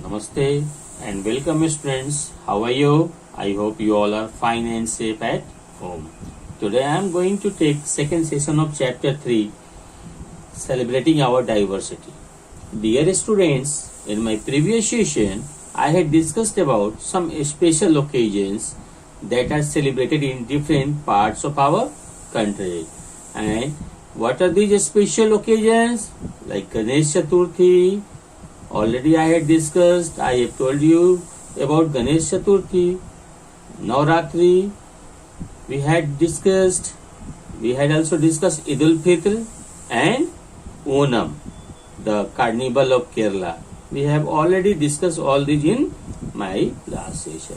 Namaste and welcome students. How are you? I hope you all are fine and safe at home. Today I am going to take second session of chapter 3, celebrating our diversity. Dear students, in my previous session I had discussed about some special occasions that are celebrated in different parts of our country. And what are these special occasions? Like Ganesh Chaturthi. Already I had discussed, I have told you about Ganesh Chaturthi, Navratri, we had also discussed Eid al-Fitr and Onam, the carnival of Kerala. We have already discussed all these in my last session.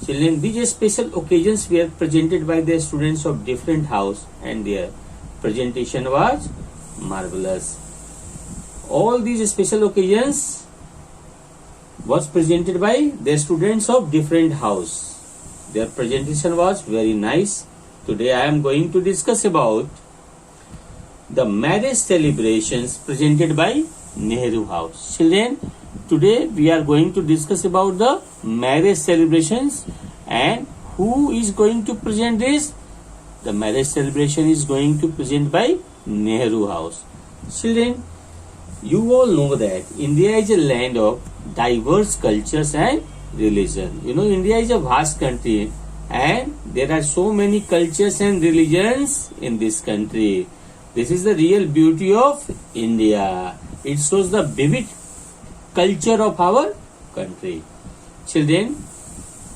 Children, these special occasions were presented by the students of different house and their presentation was marvelous. All these special occasions was presented by the students of different house. Their presentation was very nice. Today I am going to discuss about the marriage celebrations presented by Nehru House. Children, today we are going to discuss about the marriage celebrations and who is going to present this? The marriage celebration is going to present by Nehru House. Children, you all know that India is a land of diverse cultures and religion. You know, India is a vast country and there are so many cultures and religions in this country. This is the real beauty of India. It shows the vivid culture of our country. Children,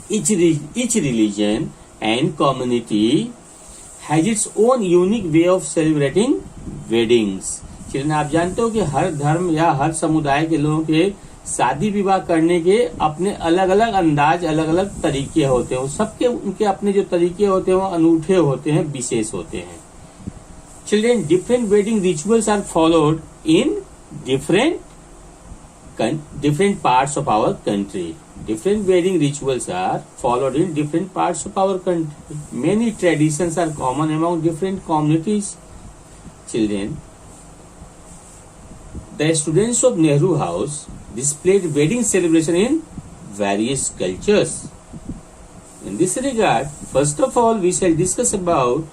each religion and community has its own unique way of celebrating weddings. Children, आप जानते हो कि हर धर्म या हर समुदाय के लोगों के शादी विवाह करने के अपने अलग अलग अंदाज, अलग अलग तरीके होते हैं. सबके उनके अपने जो तरीके होते हैं वो अनूठे होते हैं, विशेष होते हैं. Children, different wedding rituals are followed in different parts of our country. Different wedding rituals are followed in different parts of our country. Many traditions are common among different communities. Children, the students of Nehru House displayed wedding celebration in various cultures. In this regard, first of all, we shall discuss about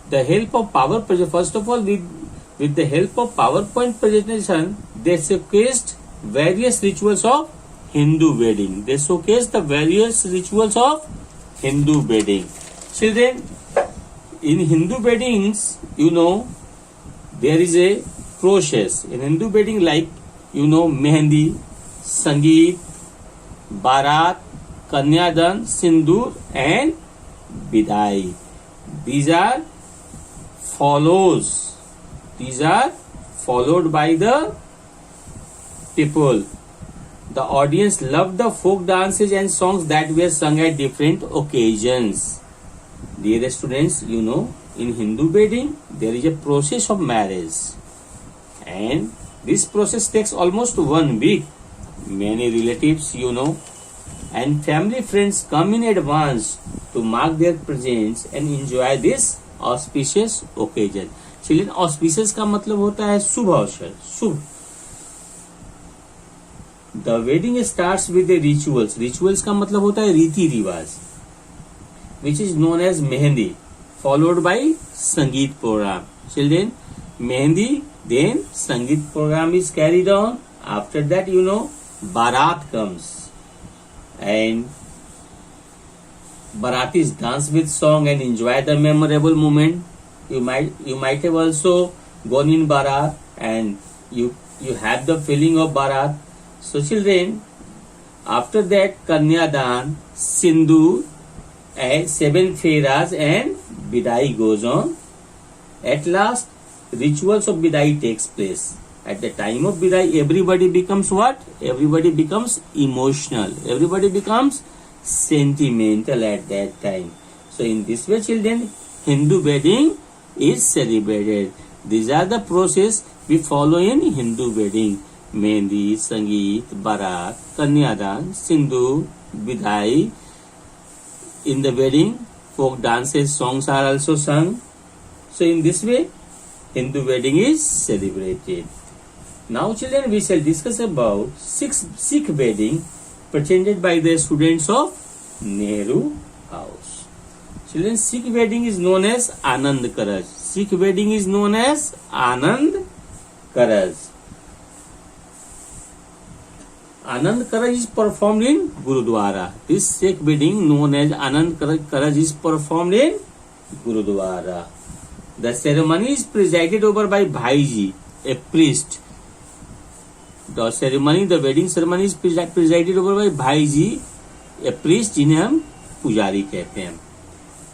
the help of PowerPoint. First of all, with the help of PowerPoint presentation, they showcased various rituals of Hindu wedding. They showcased the various rituals of Hindu wedding. Children, in Hindu weddings, you know, there is a process. In Hindu wedding, like, you know, Mehendi, Sangeet, Barat, Kanyadan, Sindoor and Bidai. These are followed by the people. The audience loved the folk dances and songs that were sung at different occasions. Dear students, you know, in Hindu wedding, there is a process of marriage. And this process takes almost 1 week. Many relatives, you know, and family friends come in advance to mark their presence and enjoy this auspicious occasion. Children, auspicious का मतलब होता है शुभ अवसर, शुभ. The wedding starts with the rituals. Rituals का मतलब होता है रीति रिवाज, which is known as Mehendi, followed by Sangeet program. Children, Mehendi, then Sangeet program is carried on. After that, you know, Barat comes and Baratis dance with song and enjoy the memorable moment. You might have also gone in Barat and you have the feeling of Barat. So children, after that Kanyadan, Sindoor, and 7 Feras and Bidai goes on. At last, rituals of Bidai takes place. At the time of Bidai, everybody becomes what? Everybody becomes emotional. Everybody becomes sentimental at that time. So in this way, children, Hindu wedding is celebrated. These are the process we follow in Hindu wedding. Mehendi, Sangeet, Barat, Kanyadan, Sindoor, Bidai. In the wedding, folk dances, songs are also sung. So in this way, Hindu wedding is celebrated. Now children, we shall discuss about Sikh wedding presented by the students of Nehru House. Children, Sikh wedding is known as Anand Karaj. Sikh wedding is known as Anand Karaj. Anand Karaj is performed in Gurudwara. This Sikh wedding known as Anand Karaj is performed in Gurudwara. The ceremony is presided over by Bhaiji, a priest. The wedding ceremony is presided over by Bhaiji, a priest जिन्हें हम पुजारी कहते हैं.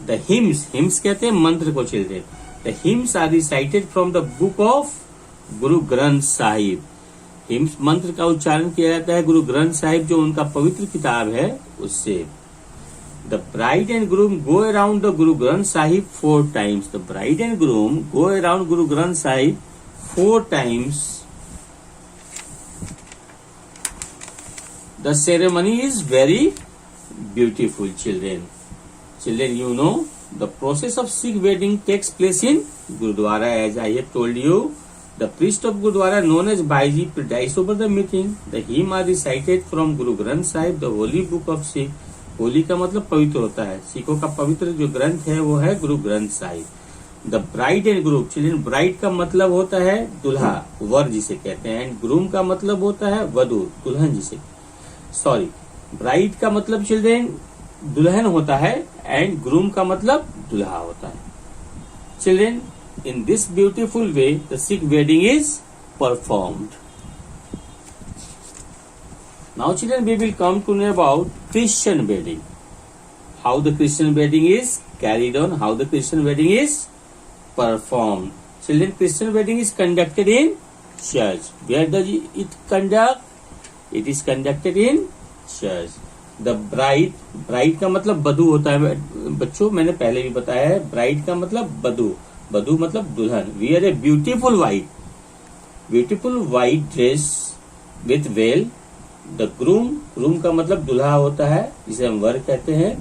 The hymns कहते हैं मंत्र को children. The hymns are recited from the book of Guru Granth Sahib. Hymns मंत्र का उच्चारण किया जाता है गुरु ग्रंथ साहिब जो उनका पवित्र किताब है उससे. The bride and groom go around the Guru Granth Sahib 4 times. The bride and groom go around Guru Granth Sahib 4 times. The ceremony is very beautiful children. Children, you know the process of Sikh wedding takes place in Gurudwara as I have told you. The priest of Gurudwara known as Bhaiji presides over the meeting. The hymn are recited from Guru Granth Sahib, the holy book of Sikh. Holi का मतलब पवित्र होता है. सिखों का पवित्र जो ग्रंथ है वो है Guru Granth Sahib. The bride and groom. Children, bride का मतलब होता है दुल्हा, वर जिसे कहते हैं. एंड ग्रूम का मतलब होता है वधु, दुल्हन जिसे. ब्राइड का मतलब चिल्ड्रन दुल्हन होता है एंड ग्रूम का मतलब दुल्हा होता है. Children, in this beautiful way the Sikh wedding is performed. Now children, we will come to know about Christian wedding. How the Christian wedding is carried on, how the Christian wedding is performed. Children, Christian wedding is conducted in church. Where does it conduct? It is conducted in church. The bride का मतलब बधू होता है बच्चों, मैंने पहले भी बताया है. bride का मतलब बधू, बधू मतलब दुल्हन. Wear a beautiful white dress with veil. The groom का मतलब दुल्हा होता है जिसे हम वर कहते हैं.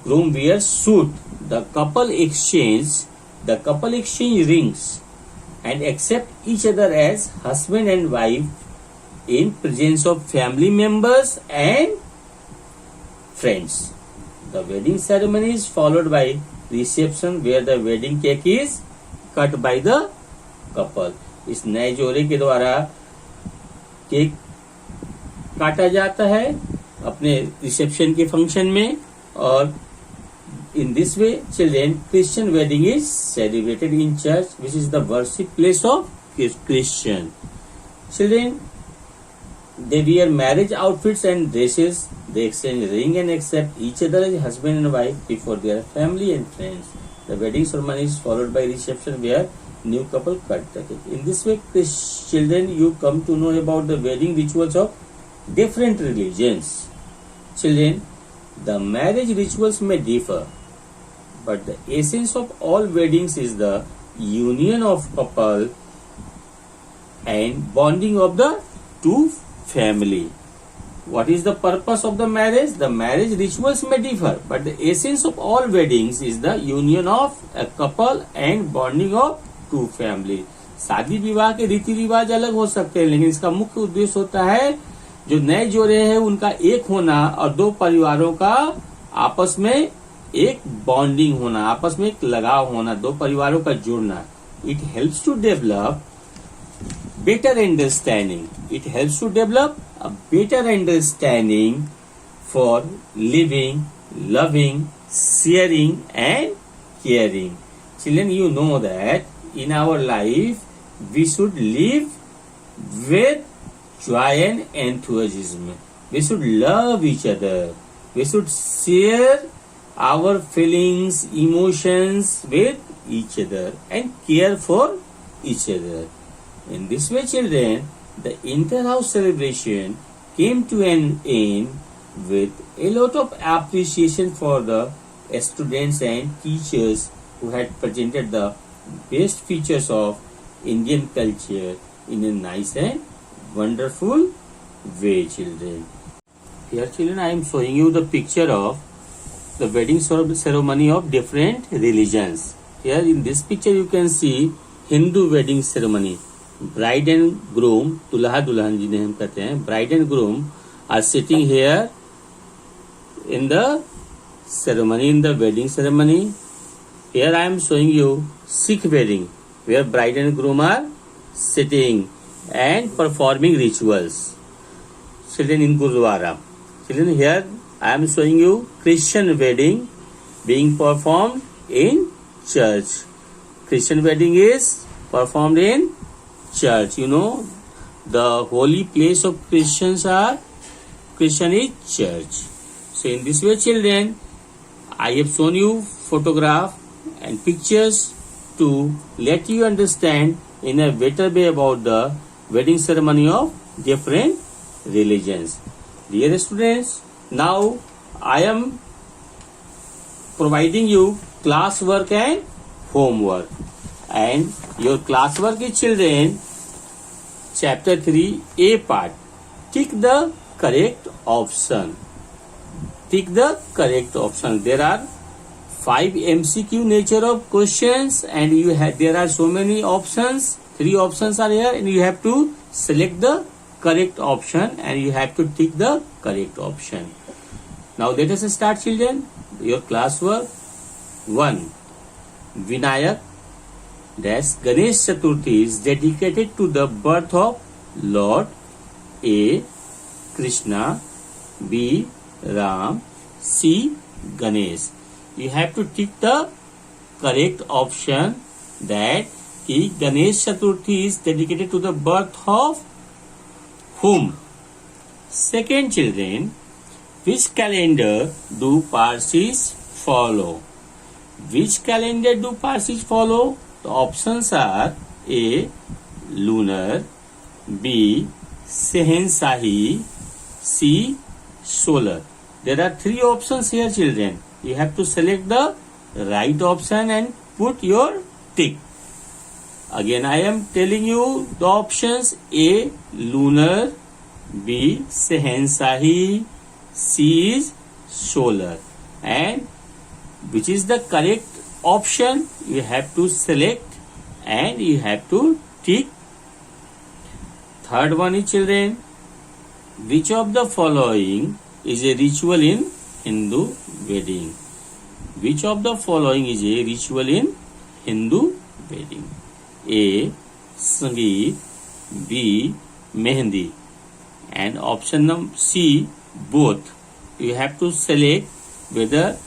Groom wears suit. The couple exchange rings and accept each other as husband and wife in presence of family members and friends. The wedding ceremony is followed by reception where the wedding cake is cut by the couple. इस नए जोड़े के द्वारा cake काटा जाता है अपने reception के फंक्शन में. और in this way children, Christian wedding is celebrated in church which is the worship place of Christian. Children, they wear marriage outfits and dresses. They exchange ring and accept each other as husband and wife before their family and friends. The wedding ceremony is followed by reception where new couple cut the cake. In this way, children, you come to know about the wedding rituals of different religions. Children, the marriage rituals may differ, but the essence of all weddings is the union of couple and bonding of the two family. What is the purpose of the marriage? The marriage rituals may differ, but the essence of all weddings is the union of a couple and bonding of two family. शादी विवाह के रीति रिवाज अलग हो सकते हैं, लेकिन इसका मुख्य उद्देश्य होता है जो नए जोड़े हैं उनका एक होना और दो परिवारों का आपस में एक बॉन्डिंग होना, आपस में एक लगाव होना, दो परिवारों का जुड़ना. It helps to develop better understanding. It helps to develop a better understanding for living, loving, sharing and caring. Children, you know that in our life we should live with joy and enthusiasm. We should love each other. We should share our feelings, emotions with each other and care for each other. In this way, children, the inter-house celebration came to an end with a lot of appreciation for the students and teachers who had presented the best features of Indian culture in a nice and wonderful way, children. Here, children, I am showing you the picture of the wedding ceremony of different religions. Here in this picture you can see Hindu wedding ceremony bride and groom, दूल्हा दुल्हन जिन्हें हम कहते हैं, bride and groom are sitting here in the ceremony, in the wedding ceremony. Here I am showing you Sikh wedding, where bride and groom are sitting and performing rituals. Children, in Gurdwara. Children, here I am showing you Christian wedding being performed in church. Christian wedding is performed in church. You know, the holy place of Christian is church. So in this way, children, I have shown you photograph and pictures to let you understand in a better way about the wedding ceremony of different religions. Dear students, now I am providing you classwork and homework. And your classwork is, children, chapter 3 A part. Tick the correct option. Tick the correct option. There are 5 MCQ nature of questions, and there are so many options. 3 options are here, and you have to select the correct option, and you have to tick the correct option. Now let us start, children. Your classwork. 1. Vinayak dash Ganesh Chaturthi is dedicated to the birth of Lord A. Krishna, B. Ram, C. Ganesh. You have to tick the correct option that Ganesh Chaturthi is dedicated to the birth of whom? Second, children, which calendar do Parsis follow? Which calendar do Parsis follow? The options are A. Lunar, B. Sehensahi, C. Solar. There are 3 options here, children. You have to select the right option and put your tick. Again, I am telling you the options: A. Lunar, B. Sehensahi, C is solar. And which is the correct option? You have to select and you have to tick. Third one is, children, which of the following is a ritual in Hindu wedding? Which of the following is a ritual in Hindu wedding? A. Sangeet, B. Mehendi, and option number C, both. You have to select whether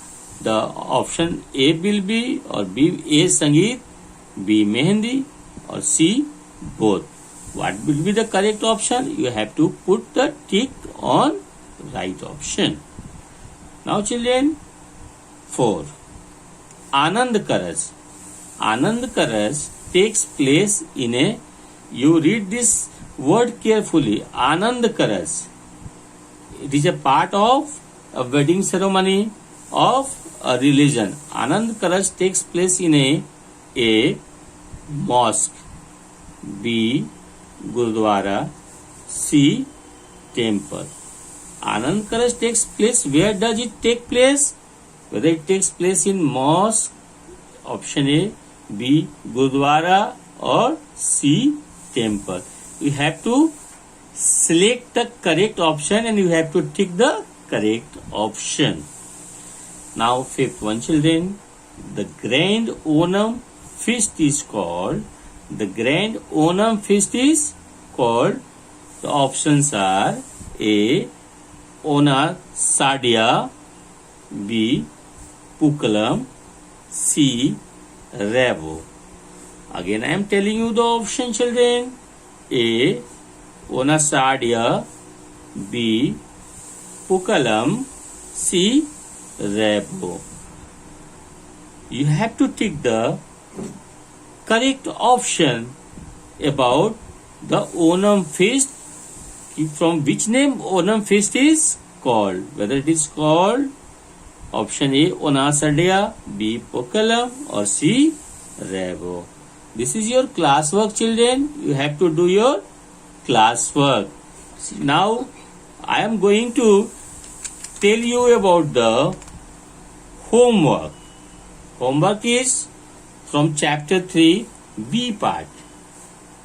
the option A will be or B, A Sangeet, B Mehendi, or C both. What will be the correct option? You have to put the tick on right option. Now, children, 4. Anand Karaj. Anand Karaj takes place in a, you read this word carefully, Anand Karaj. It is a part of a wedding ceremony of a religion. Anand Karaj takes place in A. Mosque, B. Gurdwara, C. Temple. Anand Karaj takes place, where does it take place? Whether it takes place in mosque, option A, B. Gurdwara, or C. Temple. You have to select the correct option and you have to tick the correct option. Now, 5th one, children, the Grand Onam feast is called. The Grand Onam feast is called. The options are A. Ona Sadia, B. Pukalam, C. Ravo. Again, I am telling you the option, children. A. Ona Sadia, B. Pukalam, C. Ravo. You have to tick the correct option about the Onam feast, from which name Onam feast is called. Whether it is called option A, Onasadya, B. Pukalam, or C. Ravo. This is your classwork, children. You have to do your classwork. Now, I am going to tell you about the homework. Homework is from chapter 3 B part.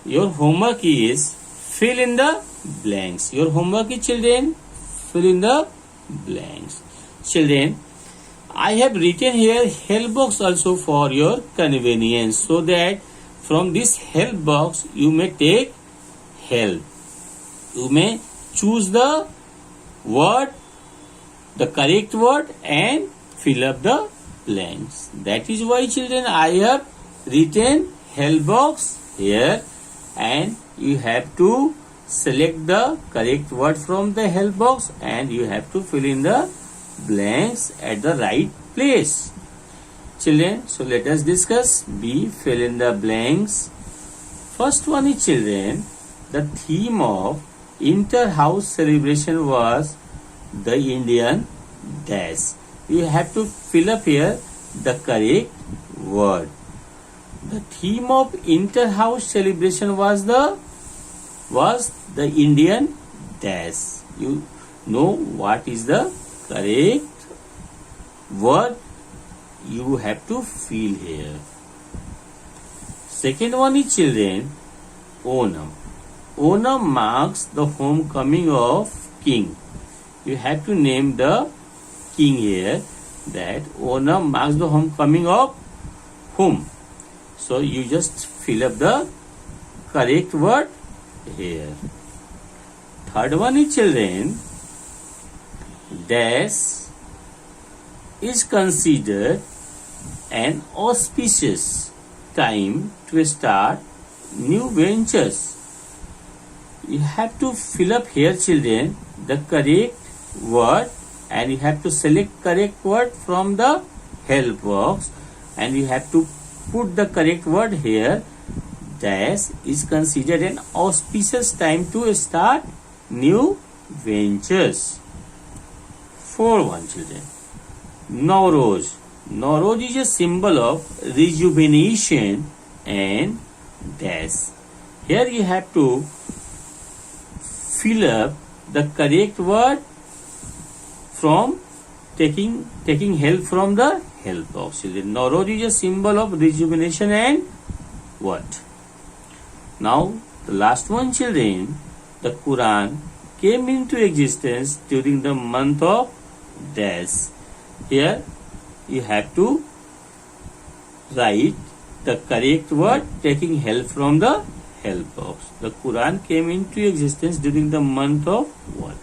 your homework is fill in the blanks. Your homework is, children, fill in the blanks. Children, I have written here help box also for your convenience, so that from this help box you may take help. You may choose the word, the correct word, and fill up the blanks. That is why, children, I have written help box here, and you have to select the correct word from the help box and you have to fill in the blanks at the right place. Children, so let us discuss B, fill in the blanks. First one is, children, the theme of inter-house celebration was the Indian dash. You have to fill up here the correct word. The theme of inter-house celebration was the Indian dash. You know what is the correct word? You have to fill here. Second one is, children, Onam. Onam marks the homecoming of king. You have to name the king here, that Onam marks the homecoming of whom. So you just fill up the correct word here. Third one is, children, dash is considered an auspicious time to start new ventures. You have to fill up here, children, the correct word, and you have to select correct word from the help box, and you have to put the correct word here. Dash is considered an auspicious time to start new ventures. Fourth one, children, Nowruz. Nowruz is a symbol of rejuvenation and dash. Here you have to fill up the correct word from taking help from the help box. Nowruz is a symbol of rejuvenation and what? Now the last one, children, the Quran came into existence during the month of dash. Here you have to write the correct word taking help from the help box. The Quran came into existence during the month of what?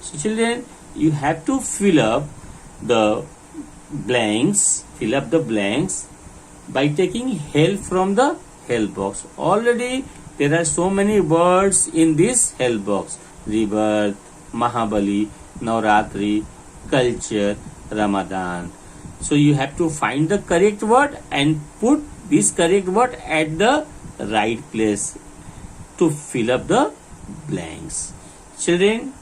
So, children, you have to fill up the blanks by taking help from the help box. Already there are so many words in this help box: rebirth, Mahabali, Navratri, culture, Ramadan. So you have to find the correct word and put this correct word at the right place to fill up the blanks. Children,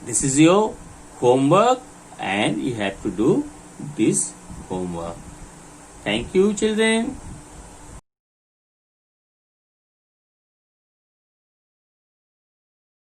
this is your homework and you have to do this homework. Thank you, children.